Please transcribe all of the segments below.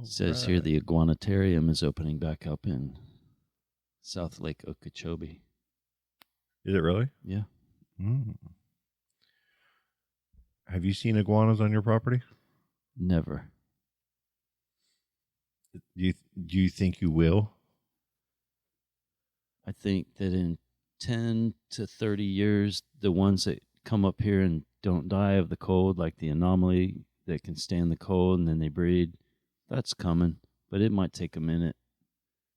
It says here the iguanatarium is opening back up in South Lake Okeechobee. Is it really? Yeah. Mm. Have you seen iguanas on your property? Never. Do you think you will? I think that in 10 to 30 years, the ones that come up here and don't die of the cold, like the anomaly that can stand the cold and then they breed, that's coming. But it might take a minute.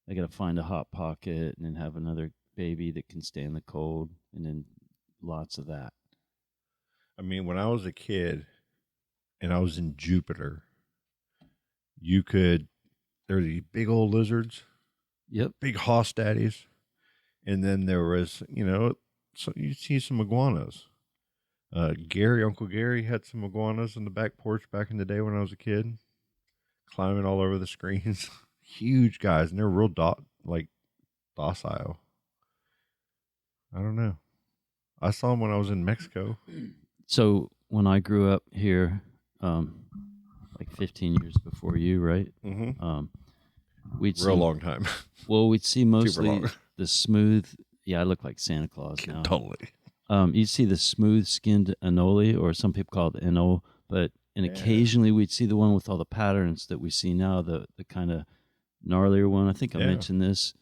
They got to find a hot pocket and then have another baby that can stand the cold, and then lots of that. I mean, when I was a kid and I was in Jupiter, there were these big old lizards. Yep. Big hoss daddies. And then there was, so you see some iguanas. Uncle Gary had some iguanas on the back porch back in the day when I was a kid, climbing all over the screens. Huge guys, and they're real docile. I don't know. I saw them when I was in Mexico. So when I grew up here, like 15 years before you, right? Mm-hmm. We'd see, long time. Well, we'd see mostly the smooth. Yeah, I look like Santa Claus now. Totally. You'd see the smooth-skinned Anole, or some people call it Anole, and occasionally we'd see the one with all the patterns that we see now, the kind of gnarlier one. I think I mentioned this,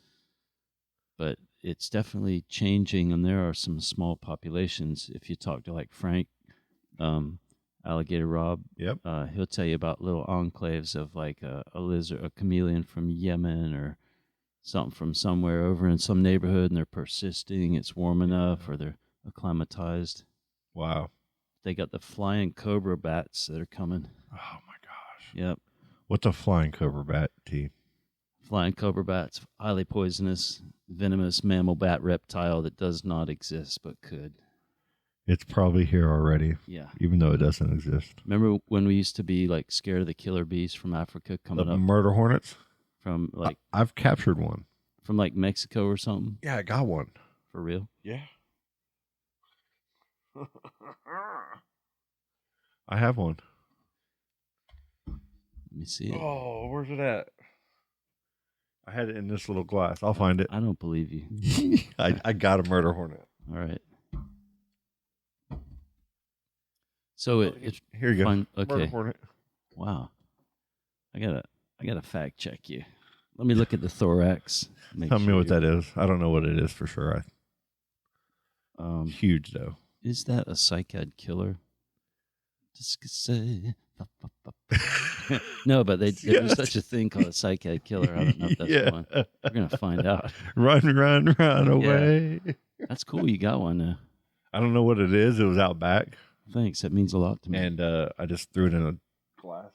but it's definitely changing, and there are some small populations. If you talk to like Frank, Alligator Rob, he'll tell you about little enclaves of like a lizard, a chameleon from Yemen or something from somewhere over in some neighborhood, and they're persisting. It's warm enough, or they're acclimatized. Wow. They got the flying cobra bats that are coming. Oh my gosh. Yep. What's a flying cobra bat, T? Flying cobra bats, highly poisonous, venomous mammal bat reptile that does not exist but could. It's probably here already. Yeah. Even though it doesn't exist. Remember when we used to be like scared of the killer bees from Africa coming up? Murder hornets? From like I've captured one. From like Mexico or something? Yeah, I got one. For real? Yeah. I have one. Let me see it. Oh, where's it at? I had it in this little glass. I'll find it. I don't believe you. I got a murder hornet. All right. So it's here you go. Okay. Murder hornet. Wow. I gotta fact check you. Let me look at the thorax. Tell me what that is. I don't know what it is for sure. Huge though. Is that a cycad killer? No, but there's such a thing called a cycad killer. I don't know if that's one. We're gonna find out. Run away. Yeah. That's cool. You got one now. I don't know what it is. It was out back. Thanks. That means a lot to me. And I just threw it in a glass.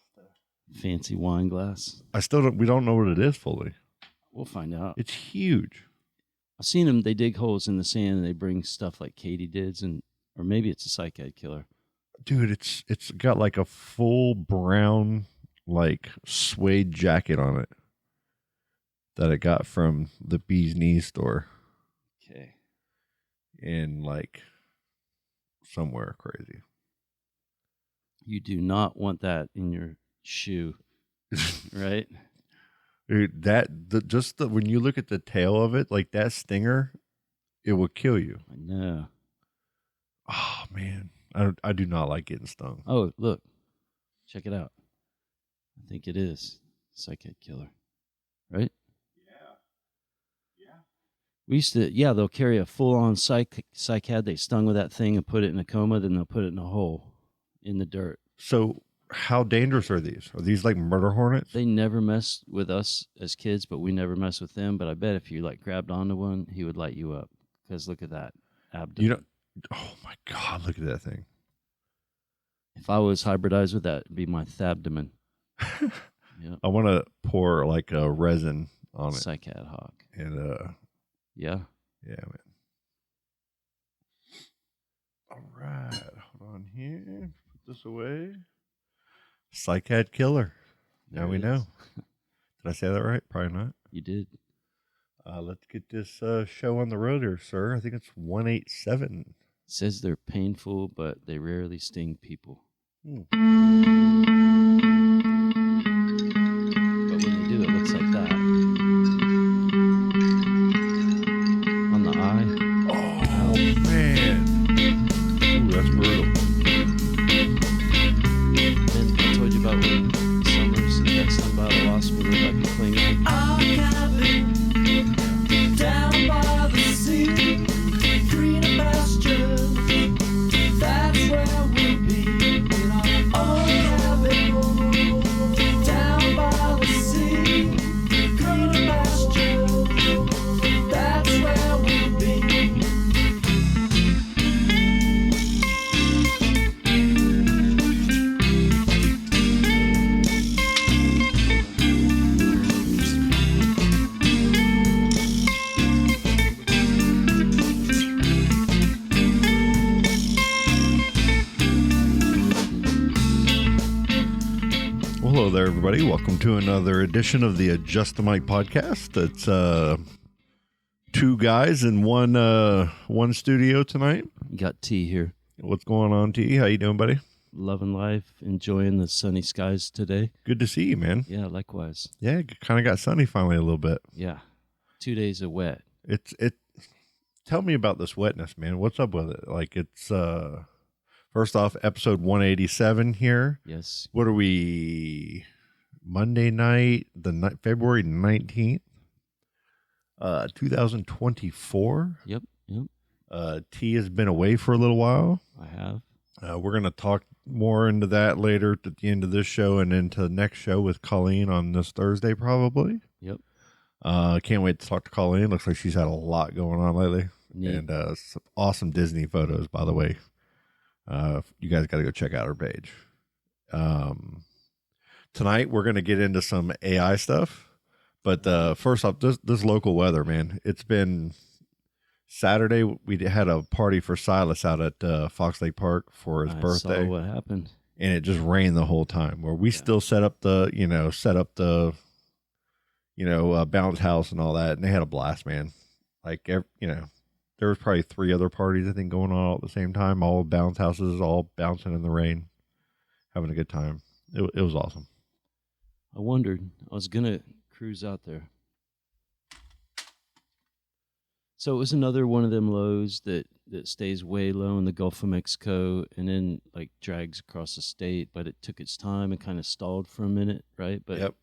Fancy wine glass. We don't know what it is fully. We'll find out. It's huge. I've seen them. They dig holes in the sand and they bring stuff like katydids, or maybe it's a cycad killer. Dude, it's got like a full brown like suede jacket on it that I got from the Bee's Knees store. Okay. In like somewhere crazy. You do not want that in your shoe, right? Dude, when you look at the tail of it, like that stinger, it will kill you. I know. Oh man, I do not like getting stung. Oh, look, check it out. I think it is cycad killer, right? Yeah. We used to, they'll carry a full-on cycad. They stung with that thing and put it in a coma, then they'll put it in a hole in the dirt. So how dangerous are these? Are these like murder hornets? They never mess with us as kids, but we never mess with them. But I bet if you like grabbed onto one, he would light you up. Because look at that abdomen. Oh my God, look at that thing. If I was hybridized with that, it'd be my thabdomen. Yep. I want to pour like a resin on it. Cycad hawk. And yeah. Yeah, man. All right. Hold on here. Put this away. Cycad killer. Now we know. Did I say that right? Probably not. You did. Let's get this show on the road here, sir. I think it's 187. It says they're painful, but they rarely sting people. hello there, everybody. Welcome to another edition of the Adjust the Mic podcast. It's two guys in one studio tonight. You got T here. What's going on, T? How you doing, buddy? Loving life, enjoying the sunny skies today. Good to see you, man. Yeah, likewise. Yeah, it kind of got sunny finally a little bit. Yeah, 2 days of wet. Tell me about this wetness, man. What's up with it? Like, it's first off, episode 187 here. Yes. What are we? Monday night, February 19th, 2024. Yep. T has been away for a little while. I have. We're going to talk more into that later at the end of this show and into the next show with Colleen on this Thursday, probably. Yep. Can't wait to talk to Colleen. Looks like she's had a lot going on lately. Neat. And some awesome Disney photos, by the way. You guys got to go check out her page. Tonight, we're going to get into some AI stuff. But first off, this local weather, man. It's been Saturday. We had a party for Silas out at Fox Lake Park for his birthday. I saw what happened. And it just rained the whole time. Where we still set up the bounce house and all that. And they had a blast, man. Like, there was probably 3 other parties, I think, going on all at the same time. All bounce houses, all bouncing in the rain, having a good time. It was awesome. I wondered. I was going to cruise out there. So it was another one of them lows that stays way low in the Gulf of Mexico and then like drags across the state, but it took its time and kind of stalled for a minute, right? But yep.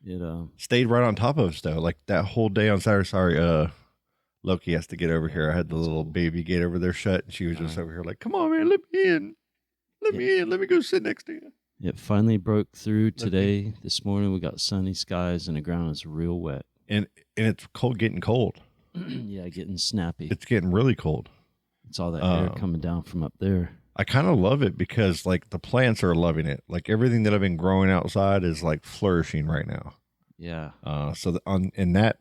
It stayed right on top of us though. Like that whole day on Saturday. Sorry, Loki has to get over here. I had the little baby gate over there shut, and she was just over here like, "Come on, man, let me in. Let me in. Let me go sit next to you." It finally broke through today. This morning we got sunny skies and the ground is real wet. And it's getting cold. Yeah, getting snappy. It's getting really cold. It's all that air coming down from up there. I kind of love it because like the plants are loving it. Like everything that I've been growing outside is like flourishing right now. Yeah. On that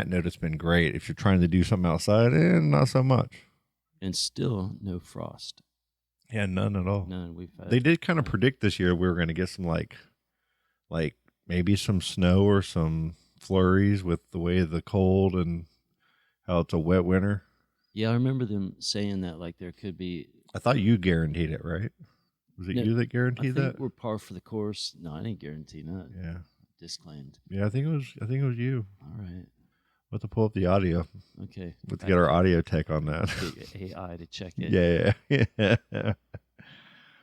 note, it's been great. If you're trying to do something outside, not so much. And still no frost. Yeah, none at all. None. They did kind of predict this year we were going to get some like maybe some snow or some flurries with the way of the cold and how it's a wet winter. Yeah, I remember them saying that like there could be. I thought you guaranteed it, right? Was it you that guaranteed that? We're par for the course. No, I didn't guarantee nothing. Yeah. Disclaimed. Yeah, I think it was you. All right. We'll have to pull up the audio. Okay. We'll have to get our audio tech on that. AI to check it. Yeah.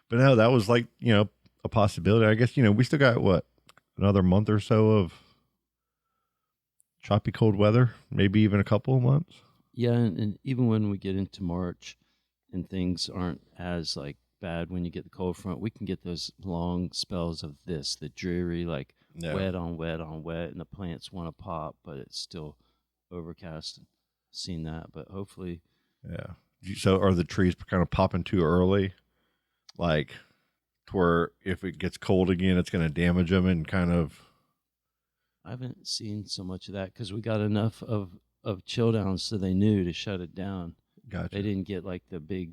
But no, that was like, a possibility. I guess, we still got another month or so of choppy cold weather, maybe even a couple of months. Yeah, and even when we get into March and things aren't as like bad when you get the cold front, we can get those long spells of the dreary, like wet on wet on wet, and the plants want to pop, but it's still overcast. Seen that, but hopefully. Yeah. So are the trees kind of popping too early? Like to where if it gets cold again, it's going to damage them and kind of. I haven't seen so much of that because we got enough of chill downs so they knew to shut it down. Gotcha. They didn't get like the big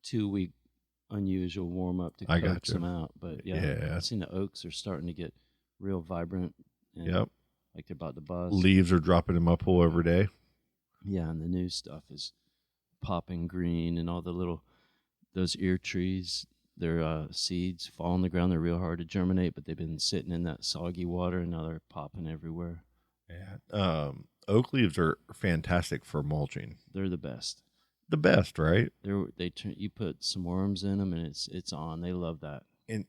2-week unusual warm up to coax them out. But yeah, I've seen the oaks are starting to get real vibrant. And like they're about to buzz. Leaves are dropping in my pool every day. Yeah, and the new stuff is popping green, and all those ear trees, their seeds fall on the ground. They're real hard to germinate, but they've been sitting in that soggy water, and now they're popping everywhere. Yeah. Oak leaves are fantastic for mulching. They're the best. The best, right? You put some worms in them, and it's on. They love that. And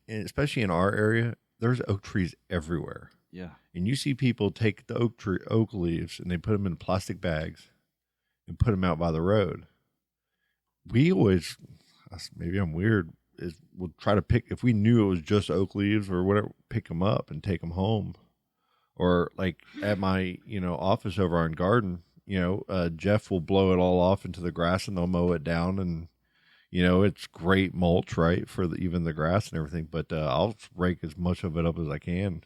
especially in our area, there's oak trees everywhere. Yeah. And you see people take the oak leaves and they put them in plastic bags and put them out by the road. We always, maybe I'm weird, we'll try to pick, if we knew it was just oak leaves or whatever, pick them up and take them home. Or like at my, office over on Garden, Jeff will blow it all off into the grass and they'll mow it down, and it's great mulch, right, for even the grass and everything. But I'll rake as much of it up as I can.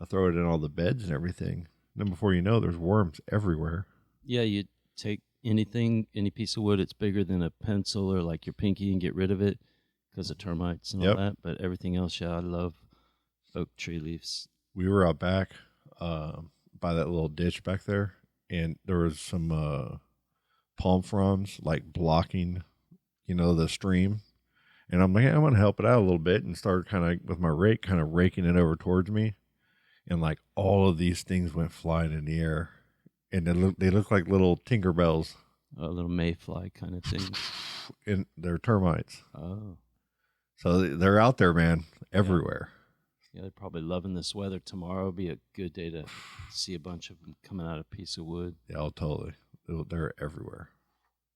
I'll throw it in all the beds and everything. Then before you know, there's worms everywhere. Yeah, you take any piece of wood that's bigger than a pencil or like your pinky and get rid of it. because of termites and all that. But everything else, yeah, I love oak tree leaves. We were out back by that little ditch back there, and there was some palm fronds like blocking, the stream. And I'm like, hey, I'm going to help it out a little bit, and started kind of with my rake, kind of raking it over towards me. And like all of these things went flying in the air, and they look like little Tinkerbells. A little mayfly kind of thing. And they're termites. Oh. So they're out there, man, everywhere. Yeah, they're probably loving this weather. Tomorrow will be a good day to see a bunch of them coming out of a piece of wood. Yeah, oh, totally. They're everywhere.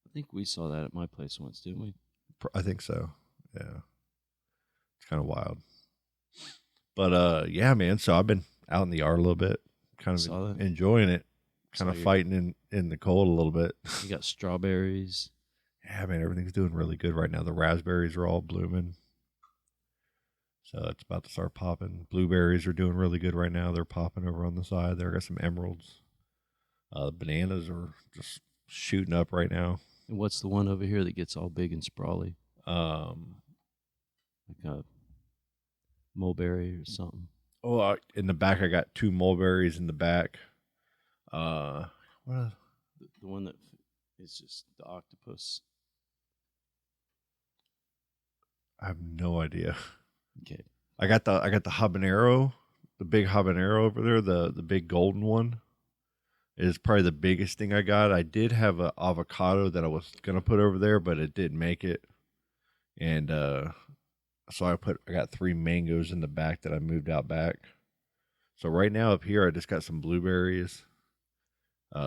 I think we saw that at my place once, didn't we? I think so. Yeah. It's kind of wild. But yeah, man. So I've been out in the yard a little bit, kind of enjoying it, kind of fighting in the cold a little bit. You got strawberries. Yeah, man, everything's doing really good right now. The raspberries are all blooming. So it's about to start popping. Blueberries are doing really good right now. They're popping over on the side there. I got some emeralds. The bananas are just shooting up right now. And what's the one over here that gets all big and sprawly? Like a mulberry or something. Oh, in the back, I got 2 mulberries in the back. What? The one that is just the octopus. I have no idea. Okay. I got the habanero, the big habanero over there, the big golden one. It is probably the biggest thing I got. I did have an avocado that I was gonna put over there, but it didn't make it. And so I got 3 mangoes in the back that I moved out back. So right now up here, I just got some blueberries,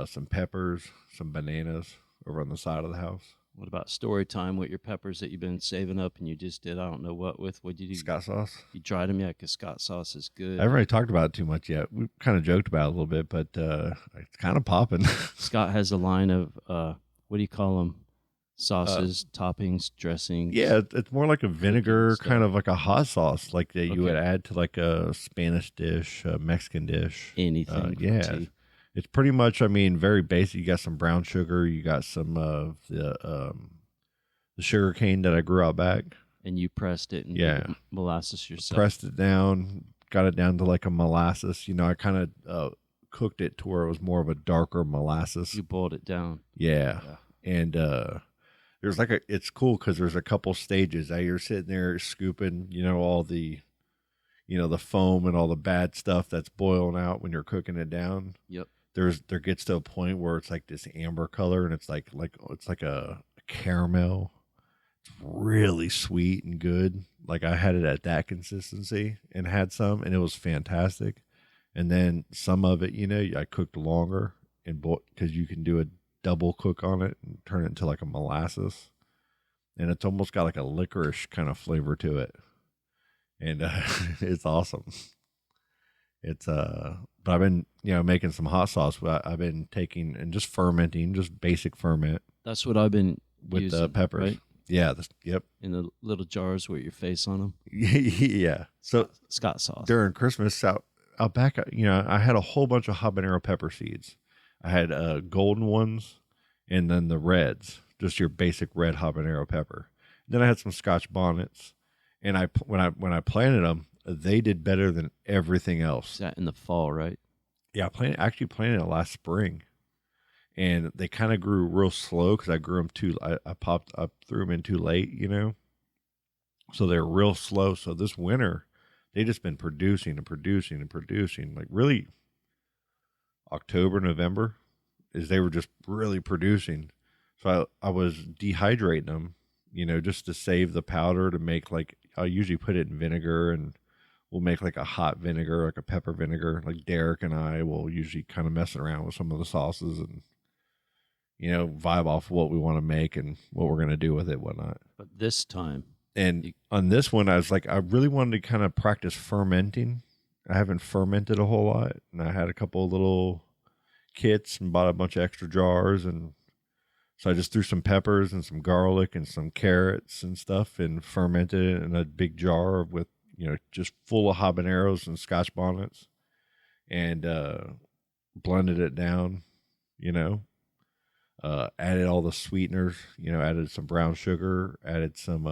some peppers, some bananas over on the side of the house. What about story time with your peppers that you've been saving up and you just did I don't know what with? What did you do? Scott sauce. You dried them, yeah, because Scott sauce is good. I haven't really talked about it too much yet. We kind of joked about it a little bit, but it's kind of popping. Scott has a line of, what do you call them? Sauces, toppings, dressings. Yeah, it's more like a vinegar, kind of like a hot sauce, like that you would add to like a Spanish dish, a Mexican dish. Anything. Yeah. It's pretty much, I mean, very basic. You got some brown sugar. You got some of the sugar cane that I grew out back. And you pressed it and made molasses yourself. Pressed it down, got it down to like a molasses. I kind of cooked it to where it was more of a darker molasses. You boiled it down. Yeah. And there's it's cool because there's a couple stages. You're sitting there scooping, all the, the foam and all the bad stuff that's boiling out when you're cooking it down. Yep. There gets to a point where it's like this amber color and it's like it's like a caramel. It's really sweet and good. Like I had it at that consistency and had some, and it was fantastic. And then some of it, I cooked longer and because you can do a double cook on it and turn it into like a molasses, and it's almost got like a licorice kind of flavor to it, and it's awesome. It's but I've been making some hot sauce. I've been taking and just fermenting, just basic ferment. That's what I've been with using, the peppers. Right? Yeah. Yep. In the little jars with your face on them. Yeah. So Scott sauce during Christmas out back, I had a whole bunch of habanero pepper seeds. I had golden ones, and then the reds, just your basic red habanero pepper. Then I had some Scotch bonnets, and when I planted them, they did better than everything else. Is that in the fall, right? Yeah, I planted it last spring, and they kind of grew real slow because I grew them I threw them in too late, so they're real slow. So this winter, they just been producing and producing and producing, like really. October, November, they were just really producing. So I was dehydrating them, just to save the powder to make I usually put it in vinegar, and we'll make like a hot vinegar, like a pepper vinegar. Like Derek and I will usually kind of mess around with some of the sauces and, vibe off what we want to make and what we're going to do with it, whatnot. But this time. And on this one, I was like, I really wanted to kind of practice fermenting. I haven't fermented a whole lot, and I had a couple of little kits and bought a bunch of extra jars, and so I just threw some peppers and some garlic and some carrots and stuff and fermented it in a big jar with just full of habaneros and Scotch bonnets, and blended it down, added all the sweeteners, added some brown sugar, added some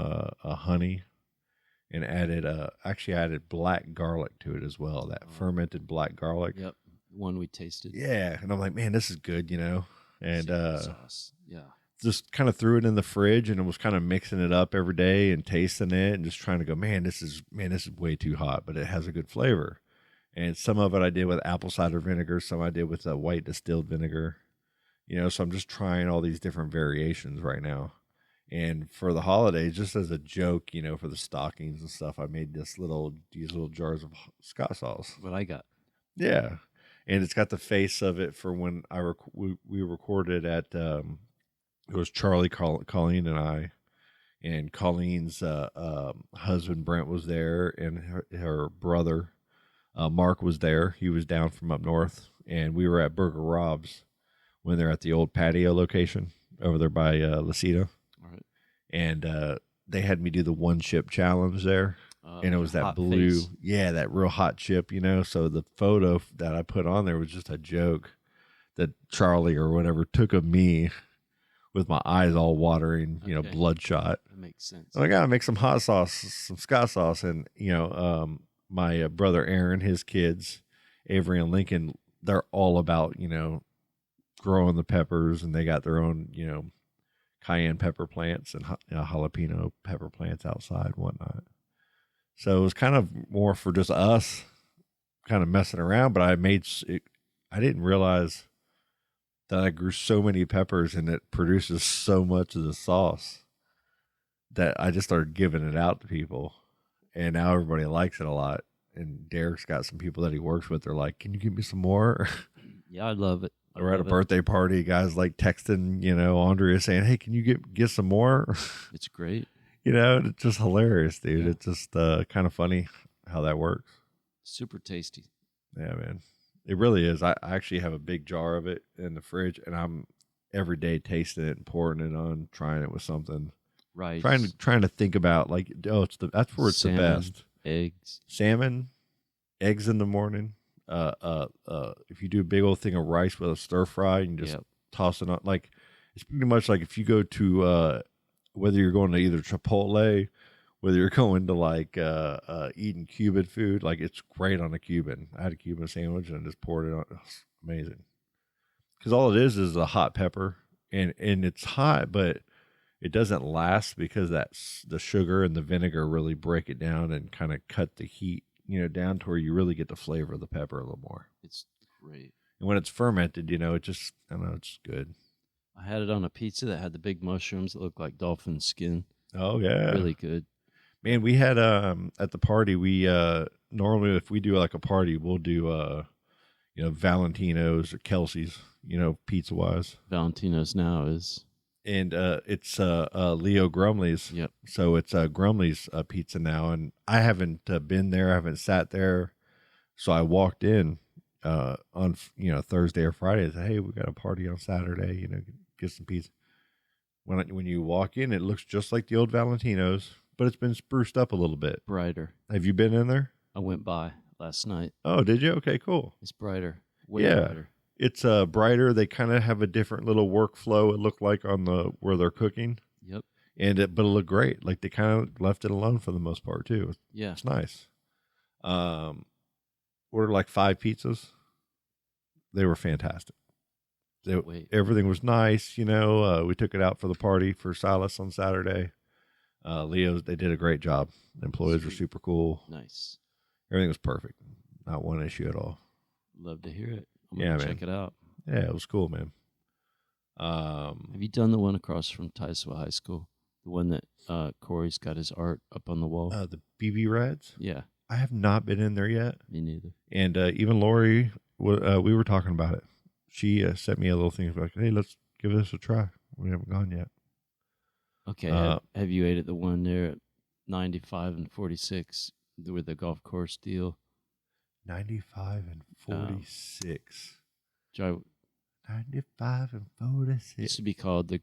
honey, and added actually added black garlic to it as well. That fermented black garlic. Yep, one we tasted. Yeah, and I'm like, man, this is good, And sauce. Yeah. Just kind of threw it in the fridge and was kind of mixing it up every day and tasting it and just trying to go, man, this is way too hot, but it has a good flavor. And some of it I did with apple cider vinegar, some I did with white distilled vinegar. So I'm just trying all these different variations right now. And for the holidays, just as a joke, for the stockings and stuff, I made these little jars of Scott sauce. What I got. Yeah. And it's got the face of it for when we recorded at, it was Charlie, Colleen, and I. And Colleen's husband, Brent, was there, and her brother, Mark, was there. He was down from up north. And we were at Burger Rob's when they're at the old patio location over there by Lasita. All right. And they had me do the one chip challenge there. And it was that blue, face. Yeah, that real hot chip, So the photo that I put on there was just a joke that Charlie or whatever took of me with my eyes all watering, bloodshot. That makes sense. I gotta make some hot sauce, some Scott sauce. And, my brother Aaron, his kids, Avery and Lincoln, they're all about, growing the peppers, and they got their own, cayenne pepper plants and jalapeno pepper plants outside and whatnot. So it was kind of more for just us kind of messing around, but I didn't realize that I grew so many peppers and it produces so much of the sauce that I just started giving it out to people. And now everybody likes it a lot. And Derek's got some people that he works with. They're like, can you give me some more? Yeah, I love it. We're at a birthday party. Guys like texting, Andrea saying, hey, can you get some more? It's great. It's just hilarious, dude. Yeah. It's just kind of funny how that works. Super tasty. Yeah, man. It really is. I actually have a big jar of it in the fridge, and I'm every day tasting it and pouring it on, trying it with something. Right. Trying to think about that's where it's salmon, the best. Eggs. Salmon, eggs in the morning. If you do a big old thing of rice with a stir fry and just toss it on, it's pretty much like if you go to whether you're going to either Chipotle, whether you're going to eating Cuban food, it's great on a Cuban. I had a Cuban sandwich and I just poured it on. It's amazing. Because all it is a hot pepper, and it's hot, but it doesn't last because that's the sugar and the vinegar really break it down and kind of cut the heat, down to where you really get the flavor of the pepper a little more. It's great. And when it's fermented, it just, I don't know, it's good. I had it on a pizza that had the big mushrooms that looked like dolphin skin. Oh, yeah. Really good. Man, we had, at the party, we, normally if we do a party, we'll do, Valentino's or Kelsey's, pizza-wise. Valentino's now is... And it's Leo Grumley's. Yep. So it's Grumley's pizza now. And I haven't been there. I haven't sat there. So I walked in on Thursday or Friday. I said, hey, we got a party on Saturday. Get some pizza. When you walk in, it looks just like the old Valentino's, but it's been spruced up a little bit. Brighter. Have you been in there? I went by last night. Oh, did you? Okay, cool. It's brighter. Way brighter. It's brighter. They kind of have a different little workflow. It looked like on where they're cooking. Yep. But it looked great. They kind of left it alone for the most part too. Yeah. It's nice. Ordered 5 pizzas. They were fantastic. Everything was nice. We took it out for the party for Silas on Saturday. Leo's, they did a great job. The employees were super cool. Nice. Everything was perfect. Not one issue at all. Love to hear it. I'm gonna check it out. Yeah, it was cool, man. Have you done the one across from Tyswa High School? The one that Corey's got his art up on the wall? The BB Reds? Yeah. I have not been in there yet. Me neither. And even Lori, we were talking about it. She sent me a little thing like, hey, let's give this a try. We haven't gone yet. Okay. Have you ate at the one there at 95 and 46 with the golf course deal? 95 and 46. 95 and 46. It used to be called the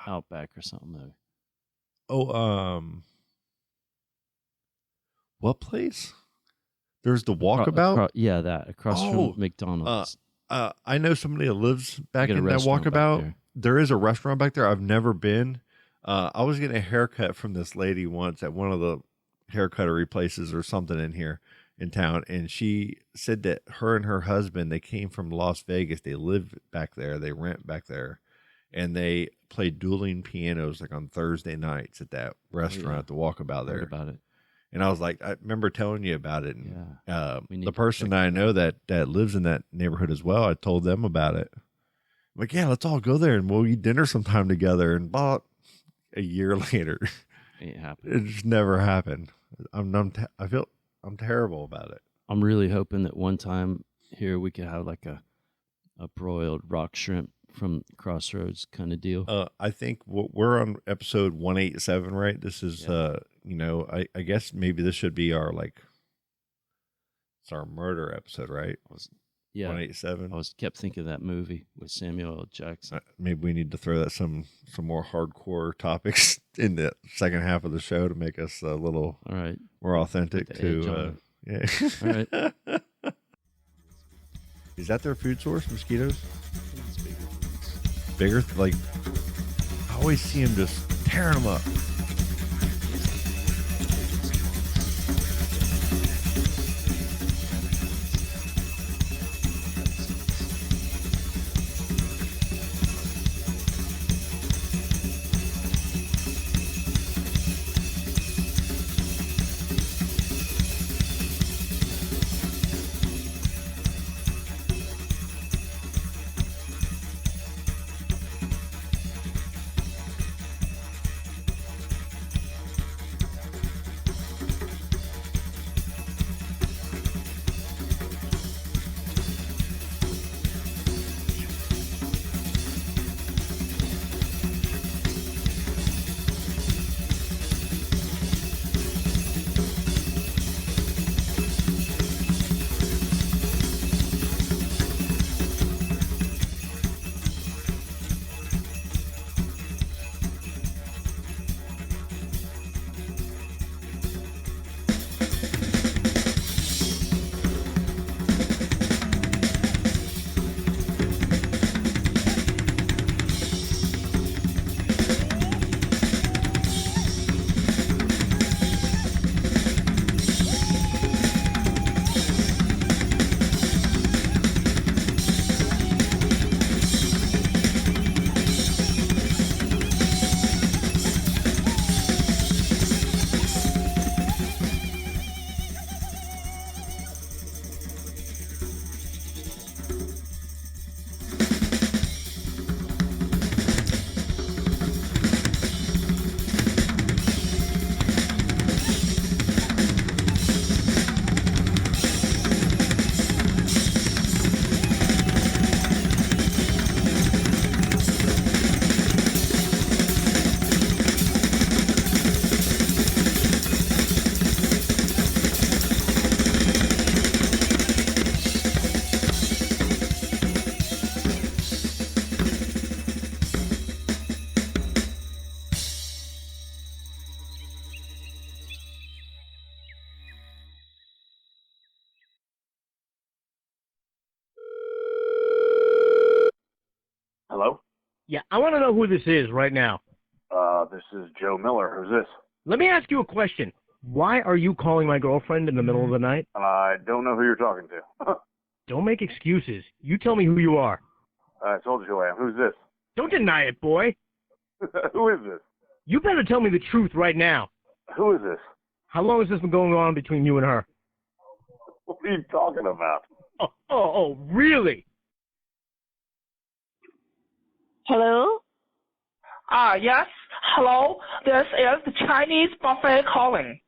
Outback or something though. Oh, what place? There's the Walkabout? across from McDonald's. I know somebody that lives back in that Walkabout. There is a restaurant back there. I've never been. I was getting a haircut from this lady once at one of the haircuttery places or something in here in town, and she said that her and her husband, they came from Las Vegas. They live back there. They rent back there, and they play dueling pianos like on Thursday nights at that restaurant at the Walkabout there. Heard about it. And I was like, I remember telling you about it. And, the person that I know that lives in that neighborhood as well, I told them about it. I'm like, yeah, let's all go there and we'll eat dinner sometime together. And about a year later, ain't happened. It just never happened. I feel I'm terrible about it. I'm really hoping that one time here we could have like a broiled rock shrimp from Crossroads kind of deal. I think we're on episode 187, right? This is, I guess maybe this should be our it's our murder episode, right? 187. I kept thinking of that movie with Samuel L. Jackson. Maybe we need to throw that some more hardcore topics in the second half of the show to make us a little more authentic to. Yeah. All right. Is that their food source, mosquitoes? Bigger, like I always see them just tearing them up. Hello? Yeah, I want to know who this is right now. This is Joe Miller. Who's this? Let me ask you a question. Why are you calling my girlfriend in the middle of the night? I don't know who you're talking to. Don't make excuses. You tell me who you are. I told you who I am. Who's this? Don't deny it, boy. Who is this? You better tell me the truth right now. Who is this? How long has this been going on between you and her? What are you talking about? Oh, really? Hello? Yes. Hello. This is the Chinese buffet calling.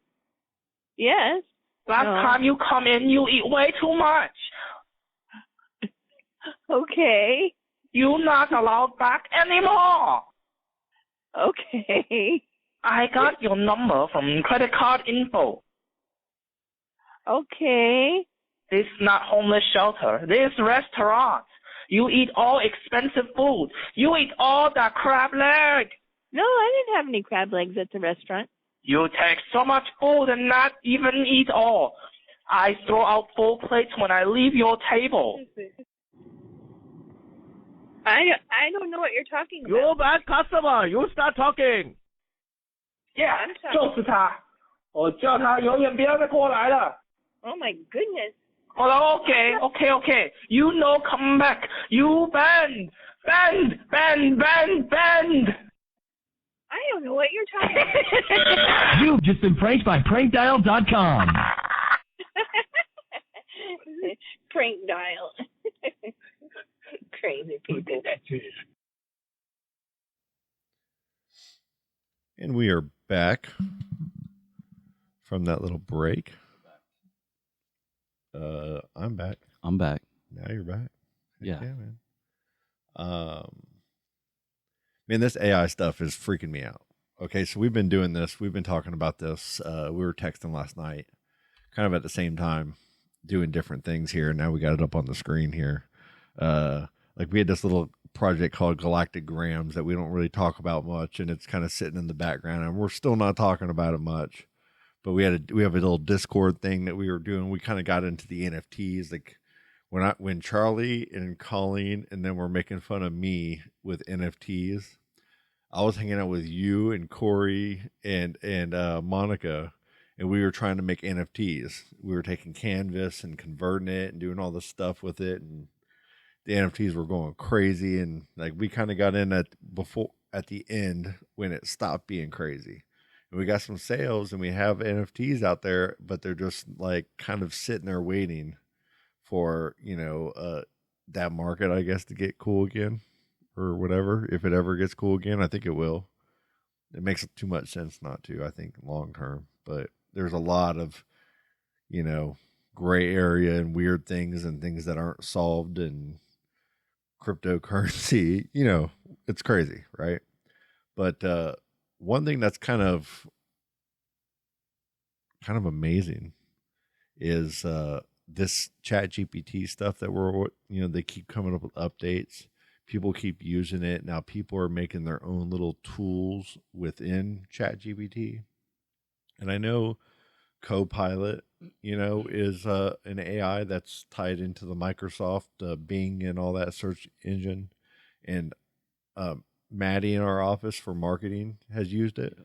Yes. Last time you come in, you eat way too much. Okay. You're not allowed back anymore. Okay. I got your number from credit card info. Okay. This is not homeless shelter. This is restaurant. You eat all expensive food. You eat all that crab leg. No, I didn't have any crab legs at the restaurant. You take so much food and not even eat all. I throw out full plates when I leave your table. I don't know what you're talking about. You bad customer. You start talking. Yeah， I'm sorry. 就是他，我叫他永远不要再过来了。 Oh my goodness. 好了 ，OK， You know, come back. You bend. I don't know what you're talking about. You've just been pranked by prankdial.com. Prank dial. Crazy people. And we are back from that little break. I'm back. I'm back. Now you're back. Yeah. Man. Man, this AI stuff is freaking me out. Okay, so we've been doing this. We've been talking about this. We were texting last night, kind of at the same time, doing different things here. Now we got it up on the screen here. Like we had this little project called Galactic Grams that we don't really talk about much, and it's kind of sitting in the background, and we're still not talking about it much. But we have a little Discord thing that we were doing. We kind of got into the NFTs, like when Charlie and Colleen and then were making fun of me with NFTs. I was hanging out with you and Corey and Monica, and we were trying to make NFTs. We were taking Canvas and converting it and doing all this stuff with it, and the NFTs were going crazy. And like we kind of got in at the end when it stopped being crazy. And we got some sales, and we have NFTs out there, but they're just like kind of sitting there waiting for, that market, I guess, to get cool again or whatever. If it ever gets cool again, I think it will. It makes too much sense not to, I think, long term. But there's a lot of, gray area and weird things and things that aren't solved, and cryptocurrency, it's crazy, right? But one thing that's kind of amazing is this ChatGPT stuff that they keep coming up with updates. People keep using it. Now people are making their own little tools within ChatGPT. And I know Copilot, is an AI that's tied into the Microsoft Bing and all that search engine. And Maddie in our office for marketing has used it,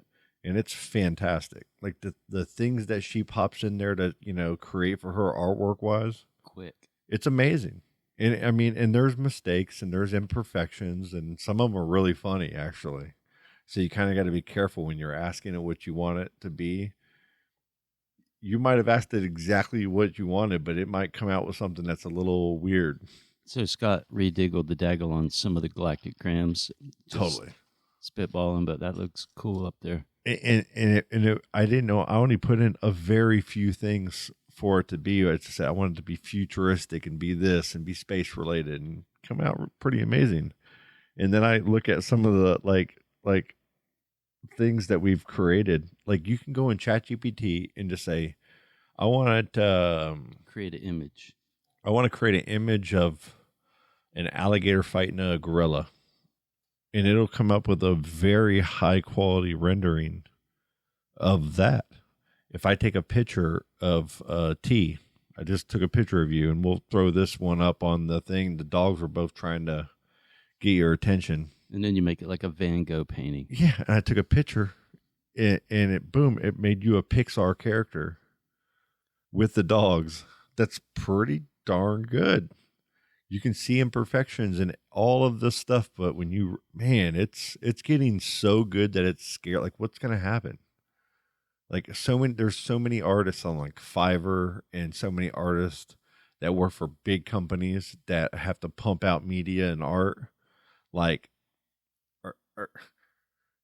and it's fantastic. Like the things that she pops in there to, create for her artwork wise, Quick. it's amazing. And I mean, and there's mistakes and there's imperfections, and some of them are really funny actually. So you kind of got to be careful when you're asking it what you want it to be. You might have asked it exactly what you wanted, but it might come out with something that's a little weird. So Scott rediggled the daggle on some of the galactic grams. Totally. Spitballing, but that looks cool up there. And I didn't know. I only put in a very few things for it to be. I just said I wanted it to be futuristic and be this and be space related and come out pretty amazing. And then I look at some of the like things that we've created. Like you can go in ChatGPT and just say, I want to create an image. I want to create an image of an alligator fighting a gorilla. And it'll come up with a very high quality rendering of that. If I take a picture of T, I just took a picture of you, and we'll throw this one up on the thing. The dogs were both trying to get your attention. And then you make it like a Van Gogh painting. Yeah, and I took a picture, and it made you a Pixar character with the dogs. That's pretty darn good. You can see imperfections in all of this stuff, but when it's getting so good that it's scary. Like, what's going to happen? Like, there's so many artists on like Fiverr, and so many artists that work for big companies that have to pump out media and art. Like,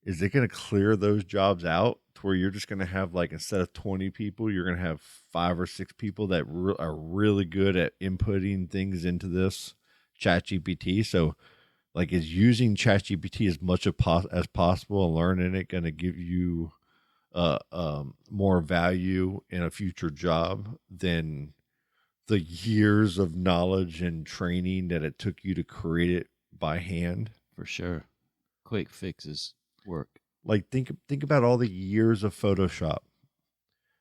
is it going to clear those jobs out to where you're just going to have, like, instead of 20 people, you're going to have 5 or 6 people that are really good at inputting things into this ChatGPT? So, like, is using ChatGPT as much as possible and learning it going to give you more value in a future job than the years of knowledge and training that it took you to create it by hand? For sure. Quick fixes work. Like, think about all the years of Photoshop.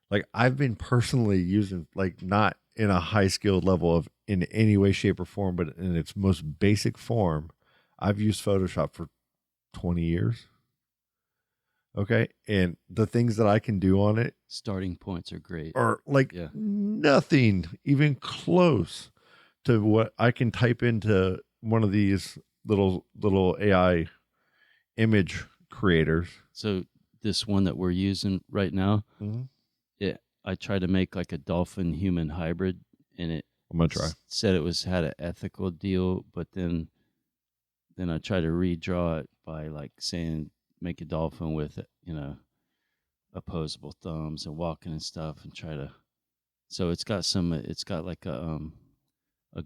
Like, I've been personally using, like, not in a high skilled level of in any way, shape, or form, but in its most basic form, I've used Photoshop for 20 years. Okay. And the things that I can do on it Starting points are great. are like Yeah. nothing even close to what I can type into one of these little AI image creators. So this one that we're using right now, Mm-hmm. I tried to make like a dolphin human hybrid, and it I'm gonna try. said it had an ethical deal, but then I tried to redraw it by like saying make a dolphin with opposable thumbs and walking and stuff, and try to. So it's got like a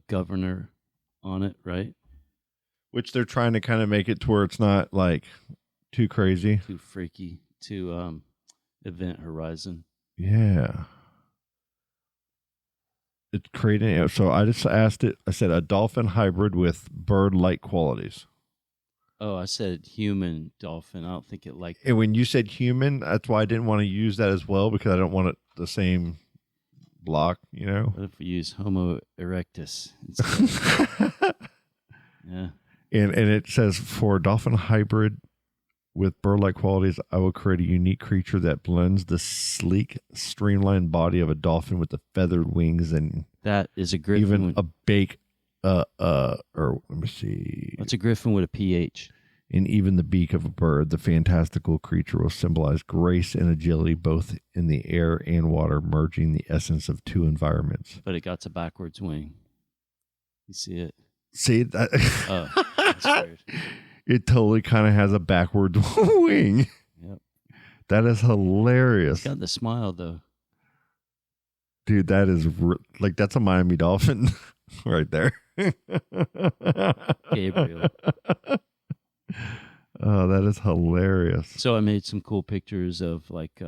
governor on it, right? Which they're trying to kind of make it to where it's not like too crazy, too freaky, too event horizon. Yeah. It's creating. So I just asked it. I said a dolphin hybrid with bird-like qualities. Oh, I said human dolphin. I don't think it liked. And when you said human, that's why I didn't want to use that as well, because I don't want it the same block. What if we use Homo erectus instead? Yeah. And it says for dolphin hybrid with bird-like qualities, I will create a unique creature that blends the sleek, streamlined body of a dolphin with the feathered wings and that is a griffin. Even a bake, or let me see. That's a griffin with a PH. And even the beak of a bird, the fantastical creature will symbolize grace and agility both in the air and water, merging the essence of two environments. But it got a backwards wing. You see it? See that? Oh, that's weird. It totally kind of has a backwards wing. Yep. That is hilarious. It's got the smile though. Dude, that is like that's a Miami Dolphin right there. Gabriel. Oh, that is hilarious. So I made some cool pictures of like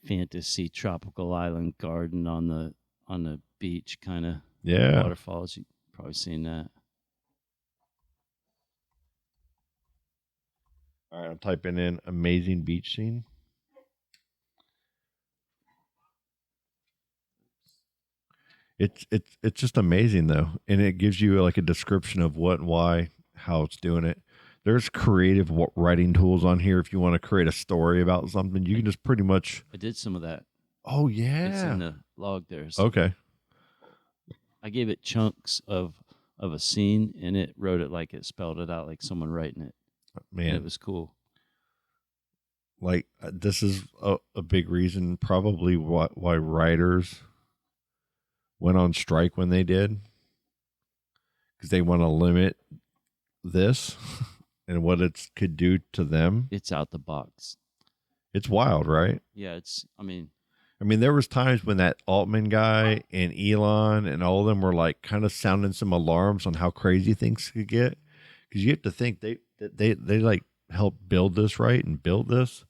fantasy tropical island garden on the beach, kind of waterfalls. You've probably seen that. All right, I'm typing in amazing beach scene. It's just amazing though, and it gives you like a description of what and why, how it's doing it. There's creative writing tools on here. If you want to create a story about something, you can just pretty much. I did some of that. Oh yeah, it's in the log there. So okay. I gave it chunks of a scene, and it wrote it like it spelled it out like someone writing it. Man, and it was cool. Like this is a big reason, probably why writers went on strike when they did, because they want to limit this and what it could do to them. It's out the box. It's wild, right? Yeah, I mean, there was times when that Altman guy and Elon and all of them were like kind of sounding some alarms on how crazy things could get. Because you have to think they like helped build this, right, and build this,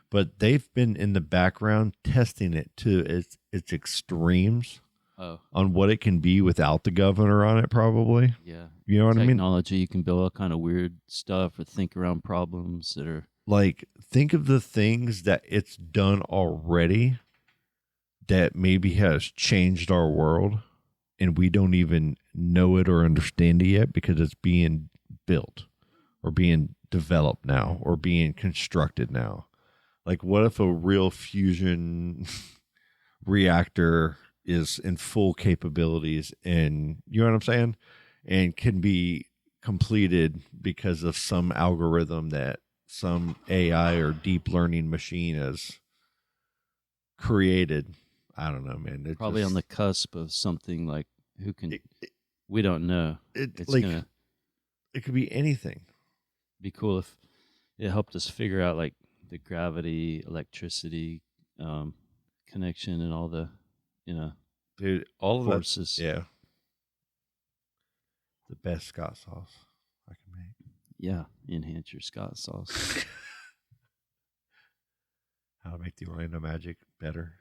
but they've been in the background testing it to its extremes. On what it can be without the governor on it, probably. Yeah. You know what I mean? Technology, you can build all kind of weird stuff or think around problems that are... Like, think of the things that it's done already that maybe has changed our world, and we don't even know it or understand it yet because it's being built or being developed now or being constructed now. Like, what if a real fusion reactor is in full capabilities, and you know what I'm saying, and can be completed because of some algorithm that some AI or deep learning machine has created? I don't know, man. It's probably on the cusp of something like we don't know. It's like it could be anything. Be cool if it helped us figure out like the gravity, electricity connection, and all the dude, all of forces. That, yeah. The best Scott sauce I can make. Yeah, enhance your Scott sauce. How to make the Orlando Magic better.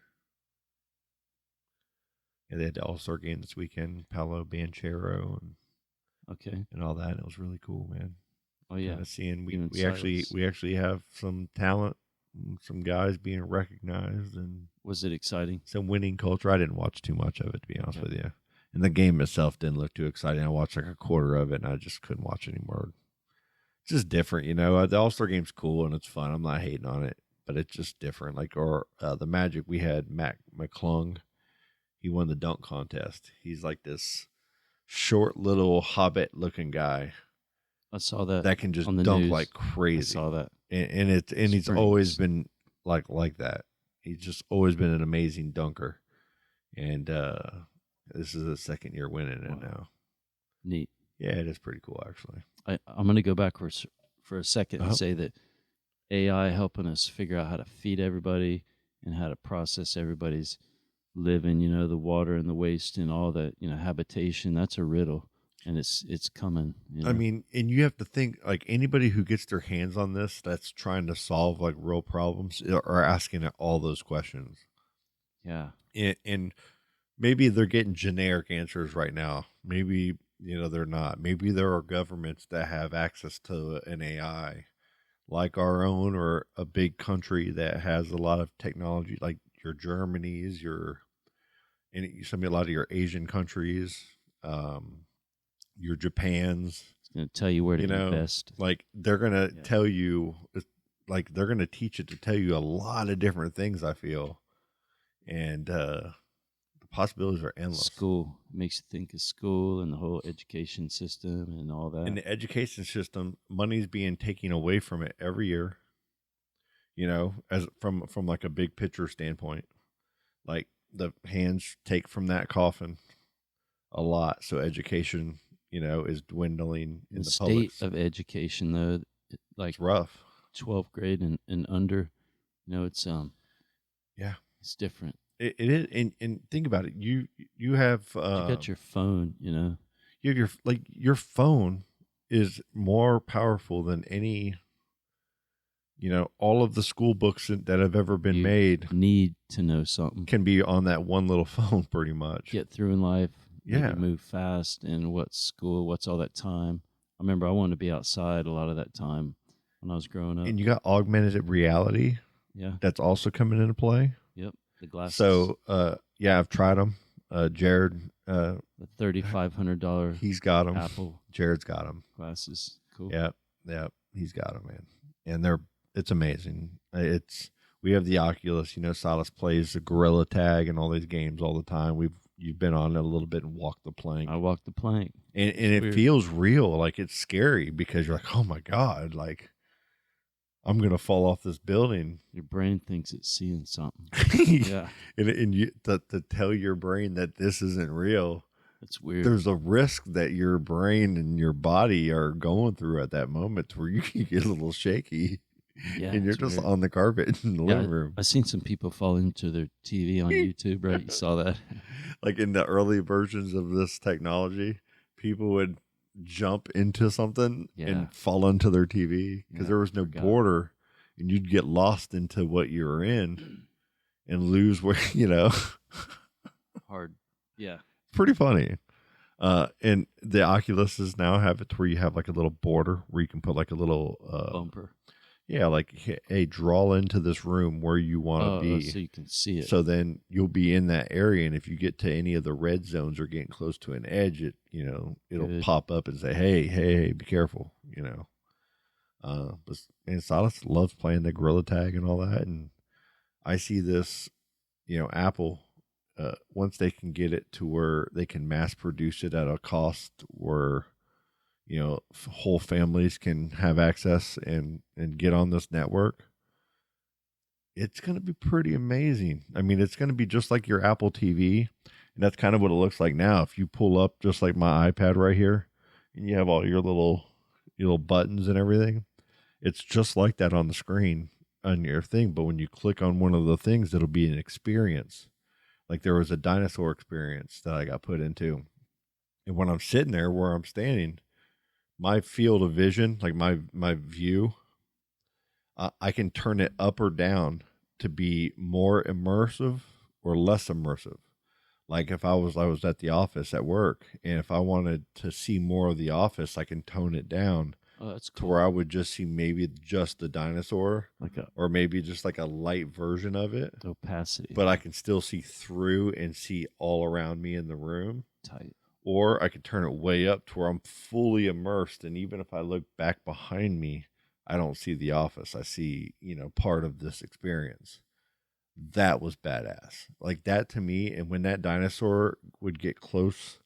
Yeah, they had the All-Star game this weekend. Paolo Banchero and all that. And it was really cool, man. Oh yeah, seeing we actually have some talent. Some guys being recognized, and was it exciting? Some winning culture. I didn't watch too much of it, to be honest with you. And the game itself didn't look too exciting. I watched like a quarter of it, and I just couldn't watch anymore. just different, you know. The All-Star game's cool and it's fun. I'm not hating on it, but it's just different. Like, or the Magic, we had Mac McClung. He won the dunk contest. He's like this short little hobbit-looking guy. I saw that. That can just on the dunk news. like crazy. I saw that. And he's always been like that. He's just always been an amazing dunker. And this is his second year winning it now. Neat. Yeah, it is pretty cool, actually. I'm going to go back for a second and say that AI helping us figure out how to feed everybody and how to process everybody's living, you know, the water and the waste and all that, you know, habitation, that's a riddle. And it's coming. You know? I mean, and you have to think, like, anybody who gets their hands on this that's trying to solve like real problems are asking all those questions. Yeah. And maybe they're getting generic answers right now. Maybe, you know, they're not. Maybe there are governments that have access to an AI like our own, or a big country that has a lot of technology, like your Germany's, a lot of your Asian countries, your Japan's. It's going to tell you where to invest. Like, they're going to tell you, like, they're going to teach it to tell you a lot of different things, I feel. And the possibilities are endless. School. It makes you think of school and the whole education system and all that. In the education system, money's being taken away from it every year, you know, as from like a big picture standpoint. Like, the hands take from that coffin a lot. So education, you know, is dwindling in the state of education, though, like, it's rough. 12th grade and under, you know, it's it's different. It is, and think about it. You have you got your phone, you know. You have your phone is more powerful than any, you know, all of the school books that have ever been made. Need to know something can be on that one little phone, pretty much. Get through in life. Yeah, move fast, and what's school? What's all that time? I remember I wanted to be outside a lot of that time when I was growing up. And you got augmented reality. Yeah, that's also coming into play. Yep, the glasses. So, I've tried them. Jared, the $3,500. He's got them. Apple. Jared's got them. Glasses. Cool. Yep. He's got them, man. And it's amazing. We have the Oculus. You know, Silas plays the Gorilla Tag and all these games all the time. You've been on it a little bit and walked the plank. I walked the plank. And it feels real. Like, it's scary because you're like, oh my God, like, I'm going to fall off this building. Your brain thinks it's seeing something. Yeah. And you to tell your brain that this isn't real. It's weird. There's a risk that your brain and your body are going through at that moment where you can get a little shaky. Yeah, and you're just weird. On the carpet in the living room. I've seen some people fall into their TV on YouTube, right? You saw that? Like, in the early versions of this technology, people would jump into something and fall into their TV because there was no border, and you'd get lost into what you were in and lose where, you know. Hard. Yeah. Pretty funny. And the Oculuses now have it where you have like a little border where you can put like a little bumper. Yeah, like, hey, draw into this room where you want to be. So you can see it. So then you'll be in that area, and if you get to any of the red zones or getting close to an edge, it'll pop up and say, hey, be careful, you know. And Silas loves playing the Gorilla Tag and all that, and I see this, you know, Apple, once they can get it to where they can mass produce it at a cost where, you know, whole families can have access and get on this network, it's going to be pretty amazing. I mean, it's going to be just like your Apple TV, and that's kind of what it looks like now. If you pull up just like my iPad right here, and you have all your little buttons and everything, it's just like that on the screen on your thing. But when you click on one of the things, it'll be an experience. Like, there was a dinosaur experience that I got put into, and when I'm sitting there where I'm standing, my field of vision, like my view, I can turn it up or down to be more immersive or less immersive. Like, if I was at the office at work, and if I wanted to see more of the office, I can tone it down. Oh, that's cool. To where I would just see maybe just the dinosaur, or maybe just like a light version of it. Opacity. But I can still see through and see all around me in the room. Tight. or I could turn it way up to where I'm fully immersed. And even if I look back behind me, I don't see the office. I see, part of this experience. That was badass. Like that to me. And when that dinosaur would get close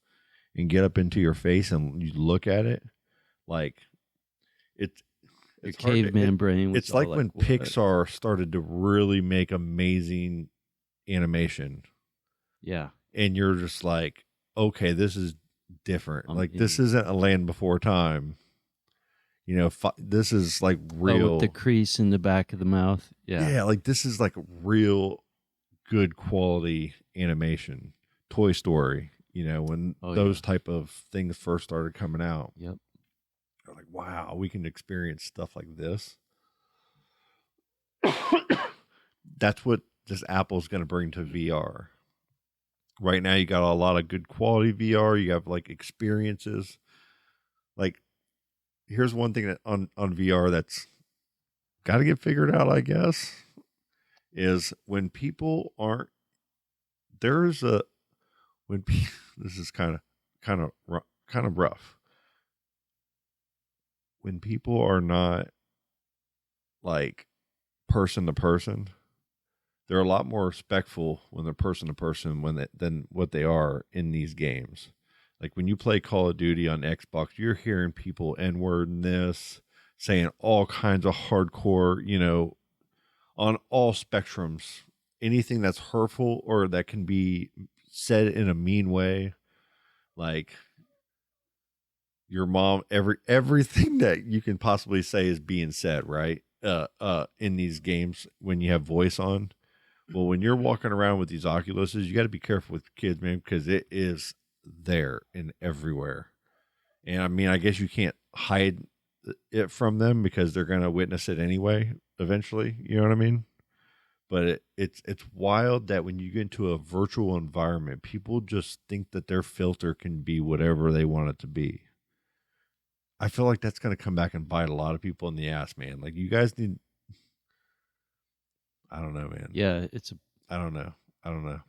and get up into your face and you look at it, like it's Your hard to- caveman brain was It's like all when what? Pixar started to really make amazing animation, Yeah. and you're just like, okay, this is different. Like this in. isn't A Land Before Time. This is like Oh, real. with the crease in the back of the mouth. Yeah. Yeah, like this is like real good quality animation. Toy Story, when those type of things first started coming out. Yep. They're like, wow, we can experience stuff like this. That's what this Apple's going to bring to VR. Right now, you got a lot of good quality VR. You have like experiences. Like, here's one thing that on VR that's got to get figured out, I guess, is when people aren't. This is kind of rough. When people are not like person to person, they're a lot more respectful when they're person to person than what they are in these games. Like when you play Call of Duty on Xbox, you're hearing people N-word in this, saying all kinds of hardcore, on all spectrums. Anything that's hurtful or that can be said in a mean way, like your mom, everything that you can possibly say is being said, right? In these games when you have voice on. Well, when you're walking around with these Oculuses, you got to be careful with kids, man, because it is there and everywhere. And I mean, I guess you can't hide it from them because they're going to witness it anyway, eventually. You know what I mean? But it's wild that when you get into a virtual environment, people just think that their filter can be whatever they want it to be. I feel like that's going to come back and bite a lot of people in the ass, man. Like you guys need. I don't know, man. Yeah, I don't know.